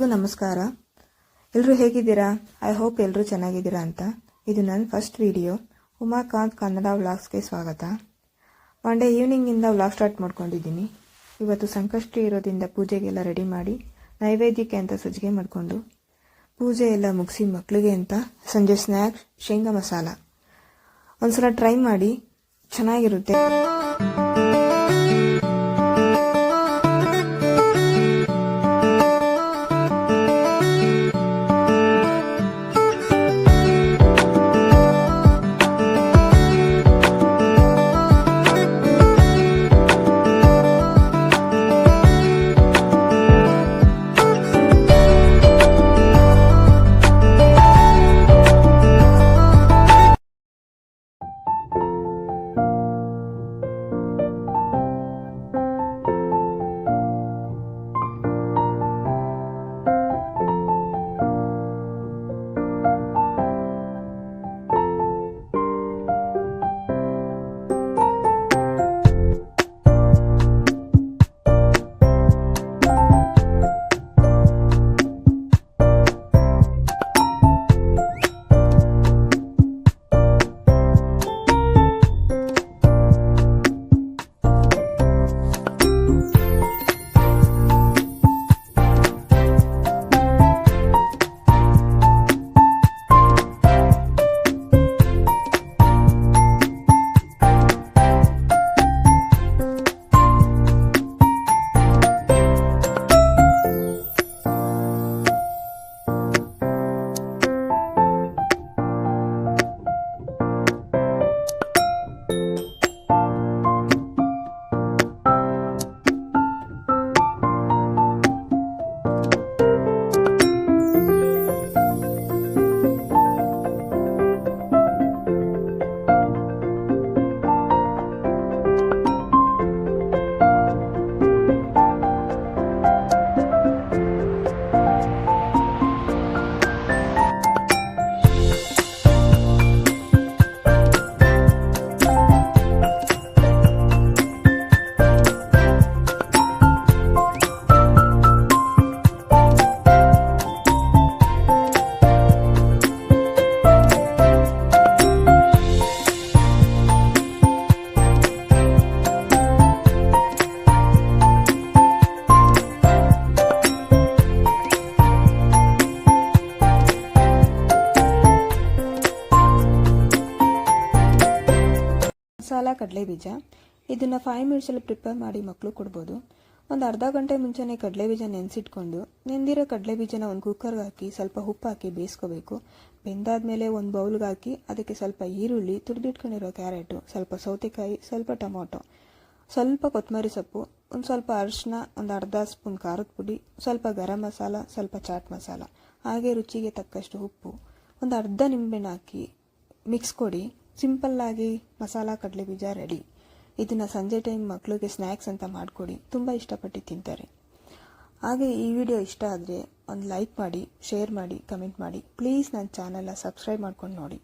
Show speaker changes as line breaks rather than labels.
ಎಲ್ರಿಗೂ ನಮಸ್ಕಾರ. ಎಲ್ಲರೂ ಹೇಗಿದ್ದೀರಾ? ಐ ಹೋಪ್ ಎಲ್ಲರೂ ಚೆನ್ನಾಗಿದ್ದೀರಾ ಅಂತ. ಇದು ನನ್ನ ಫಸ್ಟ್ ವಿಡಿಯೋ. ಉಮಾಕಾಂತ್ ಕನ್ನಡ ವ್ಲಾಗ್ಸ್ಗೆ ಸ್ವಾಗತ. ಒನ್ ಡೇ ಈವ್ನಿಂಗಿಂದ ವ್ಲಾಗ್ ಸ್ಟಾರ್ಟ್ ಮಾಡ್ಕೊಂಡಿದ್ದೀನಿ. ಇವತ್ತು ಸಂಕಷ್ಟಿ ಇರೋದ್ರಿಂದ ಪೂಜೆಗೆಲ್ಲ ರೆಡಿ ಮಾಡಿ ನೈವೇದ್ಯಕ್ಕೆ ಅಂತ ಸಜ್ಜಿಗೆ ಮಾಡಿಕೊಂಡು ಪೂಜೆ ಎಲ್ಲ ಮುಗಿಸಿ ಮಕ್ಕಳಿಗೆ ಅಂತ ಸಂಜೆ ಸ್ನ್ಯಾಕ್ಸ್ ಶೇಂಗಾ ಮಸಾಲ ಒಂದ್ಸಲ ಟ್ರೈ ಮಾಡಿ, ಚೆನ್ನಾಗಿರುತ್ತೆ.
ಮಸಾಲ ಕಡಲೆ ಬೀಜ ಇದನ್ನು 5 ಮಿನಿಟ್ಸಲ್ಲಿ ಪ್ರಿಪೇರ್ ಮಾಡಿ ಮಕ್ಕಳು ಕೊಡ್ಬೋದು. ಒಂದು ಅರ್ಧ ಗಂಟೆ ಮುಂಚೆನೇ ಕಡಲೆ ಬೀಜ ನೆನೆಸಿಟ್ಕೊಂಡು ನೆಂದಿರೋ ಕಡಲೆ ಬೀಜನ ಒಂದು ಕುಕ್ಕರ್ಗೆ ಹಾಕಿ ಸ್ವಲ್ಪ ಉಪ್ಪು ಹಾಕಿ ಬೇಯಿಸ್ಕೋಬೇಕು. ಬೆಂದಾದ್ಮೇಲೆ ಒಂದು ಬೌಲ್ಗೆ ಹಾಕಿ ಅದಕ್ಕೆ ಸ್ವಲ್ಪ ಈರುಳ್ಳಿ, ತುರಿದಿಟ್ಕೊಂಡಿರೋ ಕ್ಯಾರೆಟು, ಸ್ವಲ್ಪ ಸೌತೆಕಾಯಿ, ಸ್ವಲ್ಪ ಟೊಮೊಟೊ, ಸ್ವಲ್ಪ ಕೊತ್ತಂಬರಿ ಸೊಪ್ಪು, ಒಂದು ಸ್ವಲ್ಪ ಅರಿಶಿನ, ಒಂದು ಅರ್ಧ ಸ್ಪೂನ್ ಖಾರದ ಪುಡಿ, ಸ್ವಲ್ಪ ಗರಂ ಮಸಾಲ, ಸ್ವಲ್ಪ ಚಾಟ್ ಮಸಾಲ, ಹಾಗೆ ರುಚಿಗೆ ತಕ್ಕಷ್ಟು ಉಪ್ಪು, ಒಂದು ಅರ್ಧ ನಿಂಬೆಹಣ್ಣು ಹಾಕಿ ಮಿಕ್ಸ್ ಕೊಡಿ. ಸಿಂಪಲ್ಲಾಗಿ ಮಸಾಲ ಕಡಲೆ ಬೀಜ ರೆಡಿ. ಇದನ್ನು ಸಂಜೆ ಟೈಮ್ ಮಕ್ಕಳಿಗೆ ಸ್ನ್ಯಾಕ್ಸ್ ಅಂತ ಮಾಡಿಕೊಡಿ, ತುಂಬ ಇಷ್ಟಪಟ್ಟು ತಿಂತಾರೆ. ಹಾಗೆ ಈ ವಿಡಿಯೋ ಇಷ್ಟ ಆದರೆ ಒಂದು ಲೈಕ್ ಮಾಡಿ, ಶೇರ್ ಮಾಡಿ, ಕಮೆಂಟ್ ಮಾಡಿ. ಪ್ಲೀಸ್ ನನ್ನ ಚಾನಲ್ನ ಸಬ್ಸ್ಕ್ರೈಬ್ ಮಾಡ್ಕೊಂಡು ನೋಡಿ.